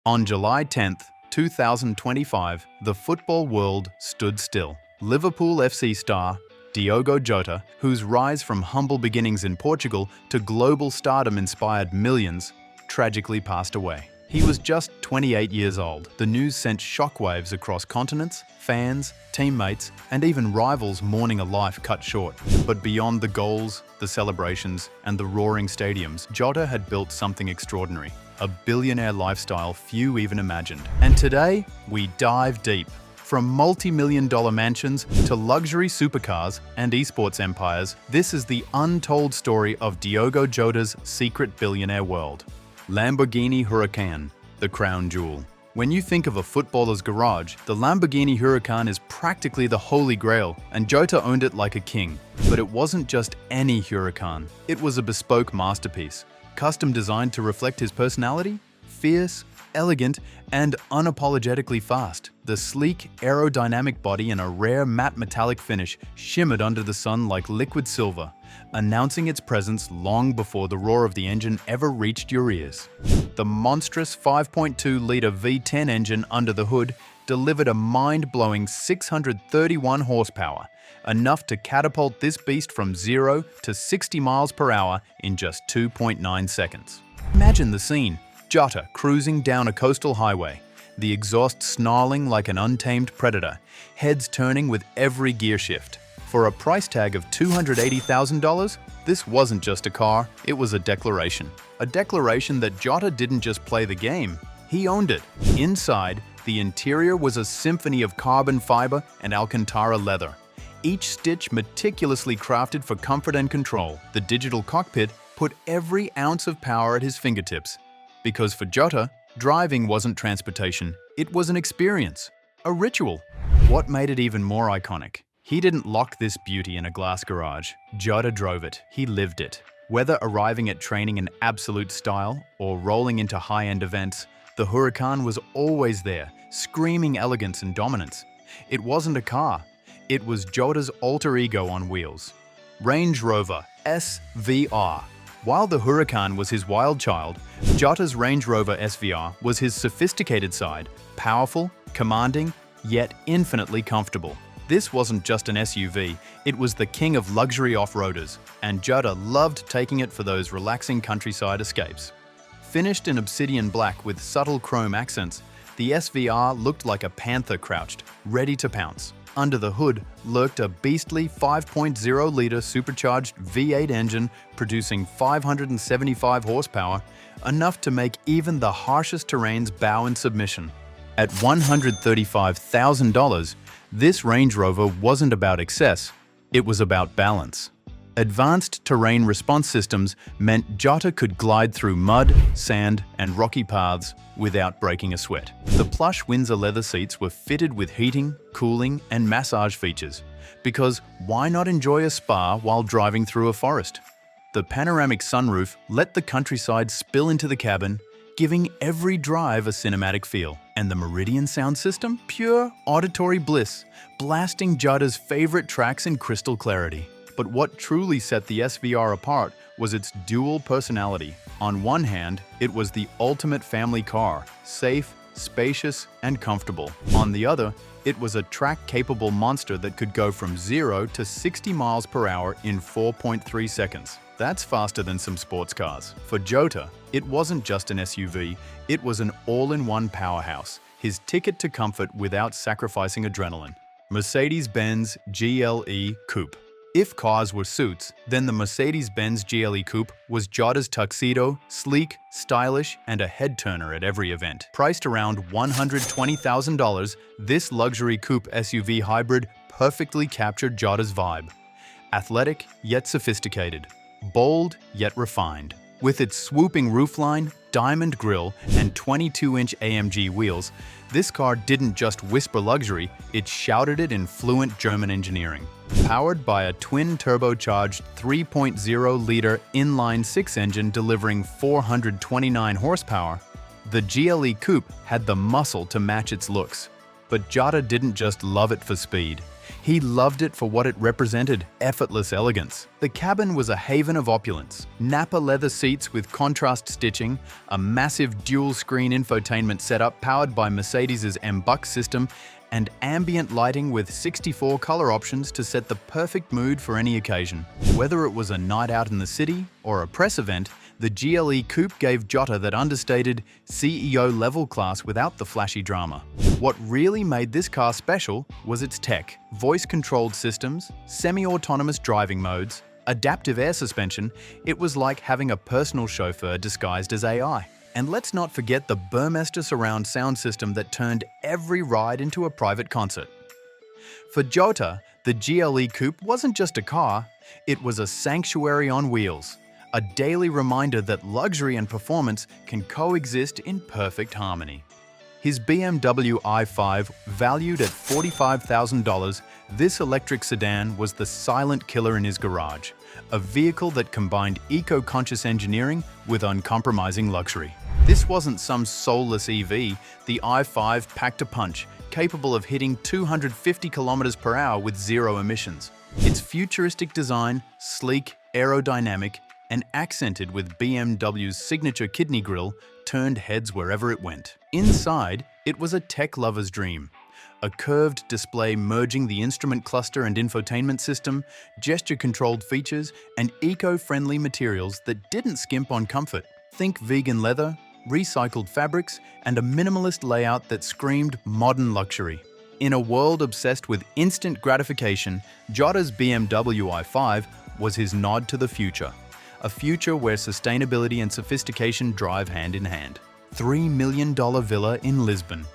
On July 10, 2025, the football world stood still. Liverpool FC star Diogo Jota, whose rise from humble beginnings in Portugal to global stardom inspired millions, tragically passed away. He was just 28 years old. The news sent shockwaves across continents, fans, teammates, and even rivals mourning a life cut short. But beyond the goals, the celebrations, and the roaring stadiums, Jota had built something extraordinary. A billionaire lifestyle few even imagined. And today, we dive deep. From multi-million-dollar mansions to luxury supercars and esports empires, this is the untold story of Diogo Jota's secret billionaire world. Lamborghini Huracan, the crown jewel. When you think of a footballer's garage, the Lamborghini Huracan is practically the holy grail, and Jota owned it like a king. But it wasn't just any Huracan. It was a bespoke masterpiece, custom designed to reflect his personality, fierce, elegant, and unapologetically fast. The sleek, aerodynamic body and a rare matte metallic finish shimmered under the sun like liquid silver, announcing its presence long before the roar of the engine ever reached your ears. The monstrous 5.2-liter V10 engine under the hood delivered a mind-blowing 631 horsepower, enough to catapult this beast from 0 to 60 miles per hour in just 2.9 seconds. Imagine the scene. Jota cruising down a coastal highway, the exhaust snarling like an untamed predator, heads turning with every gear shift. For a price tag of $280,000, this wasn't just a car, it was a declaration. A declaration that Jota didn't just play the game, he owned it. Inside, the interior was a symphony of carbon fiber and Alcantara leather, each stitch meticulously crafted for comfort and control. The digital cockpit put every ounce of power at his fingertips. Because for Jota, driving wasn't transportation, it was an experience, a ritual. What made it even more iconic? He didn't lock this beauty in a glass garage. Jota drove it, he lived it. Whether arriving at training in absolute style or rolling into high-end events, the Huracan was always there, screaming elegance and dominance. It wasn't a car, it was Jota's alter ego on wheels. Range Rover SVR. While the Huracan was his wild child, Jota's Range Rover SVR was his sophisticated side, powerful, commanding, yet infinitely comfortable. This wasn't just an SUV, it was the king of luxury off-roaders, and Jota loved taking it for those relaxing countryside escapes. Finished in obsidian black with subtle chrome accents, the SVR looked like a panther crouched, ready to pounce. Under the hood lurked a beastly 5.0-liter supercharged V8 engine producing 575 horsepower, enough to make even the harshest terrains bow in submission. At $135,000, this Range Rover wasn't about excess, it was about balance. Advanced terrain response systems meant Jota could glide through mud, sand, and rocky paths without breaking a sweat. The plush Windsor leather seats were fitted with heating, cooling, and massage features, because why not enjoy a spa while driving through a forest? The panoramic sunroof let the countryside spill into the cabin, giving every drive a cinematic feel. And the Meridian sound system? Pure auditory bliss, blasting Jota's favorite tracks in crystal clarity. But what truly set the SVR apart was its dual personality. On one hand, it was the ultimate family car, safe, spacious, and comfortable. On the other, it was a track-capable monster that could go from 0 to 60 miles per hour in 4.3 seconds. That's faster than some sports cars. For Jota, it wasn't just an SUV, it was an all-in-one powerhouse, his ticket to comfort without sacrificing adrenaline. Mercedes-Benz GLE Coupe. If cars were suits, then the Mercedes-Benz GLE Coupe was Jota's tuxedo, sleek, stylish, and a head-turner at every event. Priced around $120,000, this luxury coupe SUV hybrid perfectly captured Jota's vibe. Athletic, yet sophisticated. Bold, yet refined. With its swooping roofline, diamond grille, and 22-inch AMG wheels, this car didn't just whisper luxury, it shouted it in fluent German engineering. Powered by a twin-turbocharged 3.0-liter inline-six engine delivering 429 horsepower, the GLE Coupe had the muscle to match its looks. But Jota didn't just love it for speed. He loved it for what it represented: effortless elegance. The cabin was a haven of opulence. Napa leather seats with contrast stitching, a massive dual-screen infotainment setup powered by Mercedes's M-Buck system, and ambient lighting with 64 color options to set the perfect mood for any occasion. Whether it was a night out in the city or a press event, the GLE Coupe gave Jota that understated CEO-level class without the flashy drama. What really made this car special was its tech: voice-controlled systems, semi-autonomous driving modes, adaptive air suspension. It was like having a personal chauffeur disguised as AI. And let's not forget the Burmester surround sound system that turned every ride into a private concert. For Jota, the GLE Coupe wasn't just a car, it was a sanctuary on wheels, a daily reminder that luxury and performance can coexist in perfect harmony. His BMW i5, valued at $45,000, this electric sedan was the silent killer in his garage, a vehicle that combined eco-conscious engineering with uncompromising luxury. This wasn't some soulless EV, the i5 packed a punch, capable of hitting 250 kilometers per hour with zero emissions. Its futuristic design, sleek, aerodynamic, and accented with BMW's signature kidney grille, turned heads wherever it went. Inside, it was a tech lover's dream. A curved display merging the instrument cluster and infotainment system, gesture-controlled features, and eco-friendly materials that didn't skimp on comfort. Think vegan leather, recycled fabrics, and a minimalist layout that screamed modern luxury. In a world obsessed with instant gratification, Jota's BMW i5 was his nod to the future. A future where sustainability and sophistication drive hand in hand. $3 million villa in Lisbon.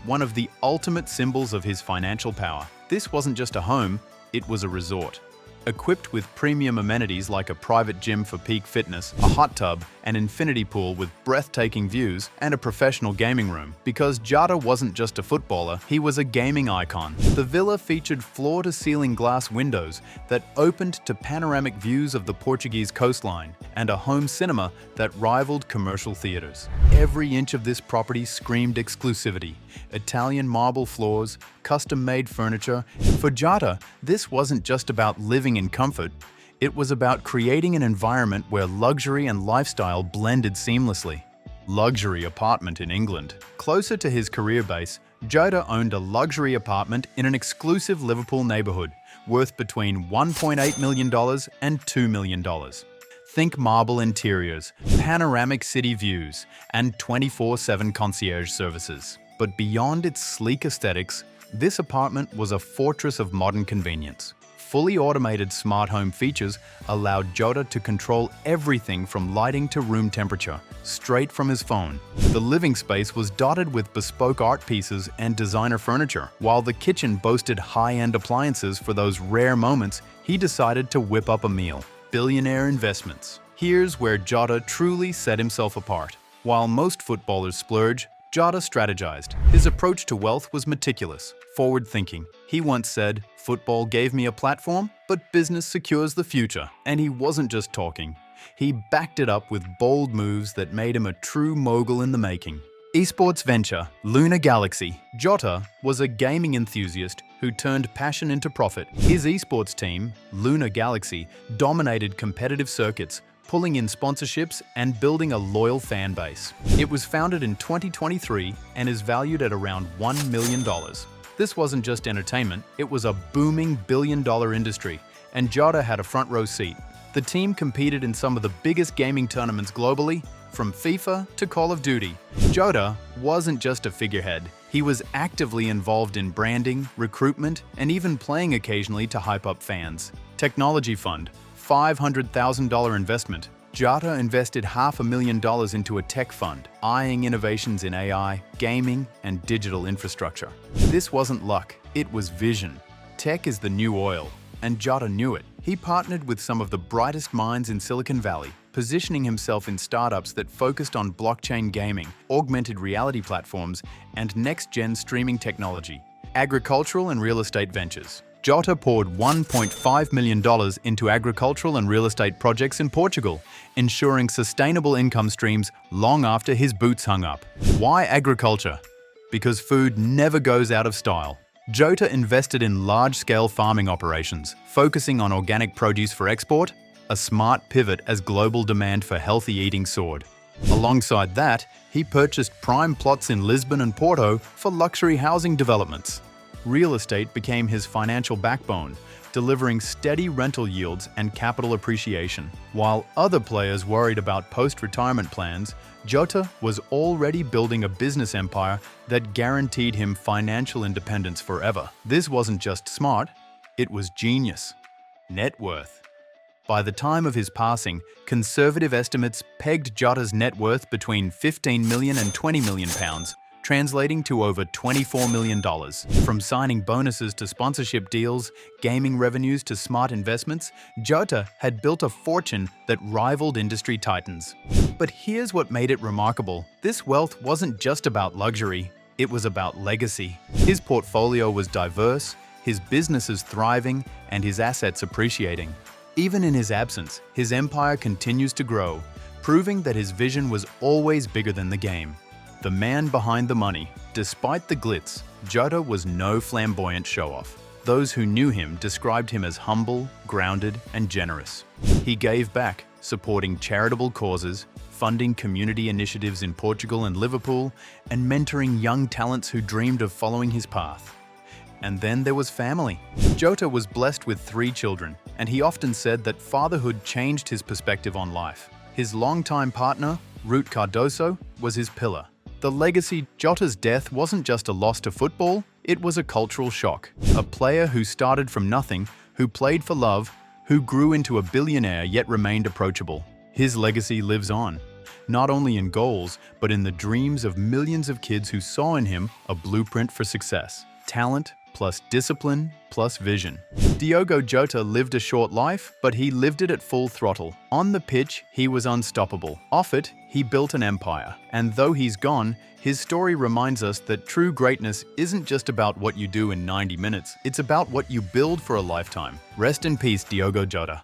One of the ultimate symbols of his financial power. This wasn't just a home, it was a resort. Equipped with premium amenities like a private gym for peak fitness, a hot tub, an infinity pool with breathtaking views, and a professional gaming room. Because Jota wasn't just a footballer, he was a gaming icon. The villa featured floor-to-ceiling glass windows that opened to panoramic views of the Portuguese coastline, and a home cinema that rivaled commercial theaters. Every inch of this property screamed exclusivity. Italian marble floors, custom-made furniture. For Jota, this wasn't just about living in comfort. It was about creating an environment where luxury and lifestyle blended seamlessly. Luxury apartment in England. Closer to his career base, Jota owned a luxury apartment in an exclusive Liverpool neighborhood, worth between $1.8 million and $2 million. Think marble interiors, panoramic city views, and 24/7 concierge services. But beyond its sleek aesthetics, this apartment was a fortress of modern convenience. Fully automated smart home features allowed Jota to control everything from lighting to room temperature, straight from his phone. The living space was dotted with bespoke art pieces and designer furniture. While the kitchen boasted high-end appliances for those rare moments, he decided to whip up a meal. Billionaire investments. Here's where Jota truly set himself apart. While most footballers splurge, Jota strategized. His approach to wealth was meticulous, forward-thinking. He once said, "Football gave me a platform, but business secures the future." And he wasn't just talking. He backed it up with bold moves that made him a true mogul in the making. Esports venture, Lunar Galaxy. Jota was a gaming enthusiast who turned passion into profit. His esports team, Lunar Galaxy, dominated competitive circuits, pulling in sponsorships and building a loyal fan base. It was founded in 2023 and is valued at around $1 million. This wasn't just entertainment, it was a booming billion-dollar industry, and Jota had a front row seat. The team competed in some of the biggest gaming tournaments globally, from FIFA to Call of Duty. Jota wasn't just a figurehead. He was actively involved in branding, recruitment, and even playing occasionally to hype up fans. Technology fund, $500,000 investment. Jota invested $500,000 into a tech fund, eyeing innovations in AI, gaming, and digital infrastructure. This wasn't luck, it was vision. Tech is the new oil, and Jota knew it. He partnered with some of the brightest minds in Silicon Valley, positioning himself in startups that focused on blockchain gaming, augmented reality platforms, and next-gen streaming technology. Agricultural and real estate ventures. Jota poured $1.5 million into agricultural and real estate projects in Portugal, ensuring sustainable income streams long after his boots hung up. Why agriculture? Because food never goes out of style. Jota invested in large-scale farming operations, focusing on organic produce for export, a smart pivot as global demand for healthy eating soared. Alongside that, he purchased prime plots in Lisbon and Porto for luxury housing developments. Real estate became his financial backbone, delivering steady rental yields and capital appreciation. While other players worried about post-retirement plans, Jota was already building a business empire that guaranteed him financial independence forever. This wasn't just smart, it was genius. Net worth. By the time of his passing, conservative estimates pegged Jota's net worth between 15 million and 20 million pounds, translating to over $24 million. From signing bonuses to sponsorship deals, gaming revenues to smart investments, Jota had built a fortune that rivaled industry titans. But here's what made it remarkable. This wealth wasn't just about luxury, it was about legacy. His portfolio was diverse, his businesses thriving, and his assets appreciating. Even in his absence, his empire continues to grow, proving that his vision was always bigger than the game. The man behind the money. Despite the glitz, Jota was no flamboyant show-off. Those who knew him described him as humble, grounded, and generous. He gave back, supporting charitable causes, funding community initiatives in Portugal and Liverpool, and mentoring young talents who dreamed of following his path. And then there was family. Jota was blessed with 3 children, and he often said that fatherhood changed his perspective on life. His longtime partner, Ruth Cardoso, was his pillar. The legacy. Jota's death wasn't just a loss to football, it was a cultural shock. A player who started from nothing, who played for love, who grew into a billionaire yet remained approachable. His legacy lives on, not only in goals, but in the dreams of millions of kids who saw in him a blueprint for success. Talent plus discipline plus vision. Diogo Jota lived a short life, but he lived it at full throttle. On the pitch, he was unstoppable. Off it, he built an empire. And though he's gone, his story reminds us that true greatness isn't just about what you do in 90 minutes, it's about what you build for a lifetime. Rest in peace, Diogo Jota.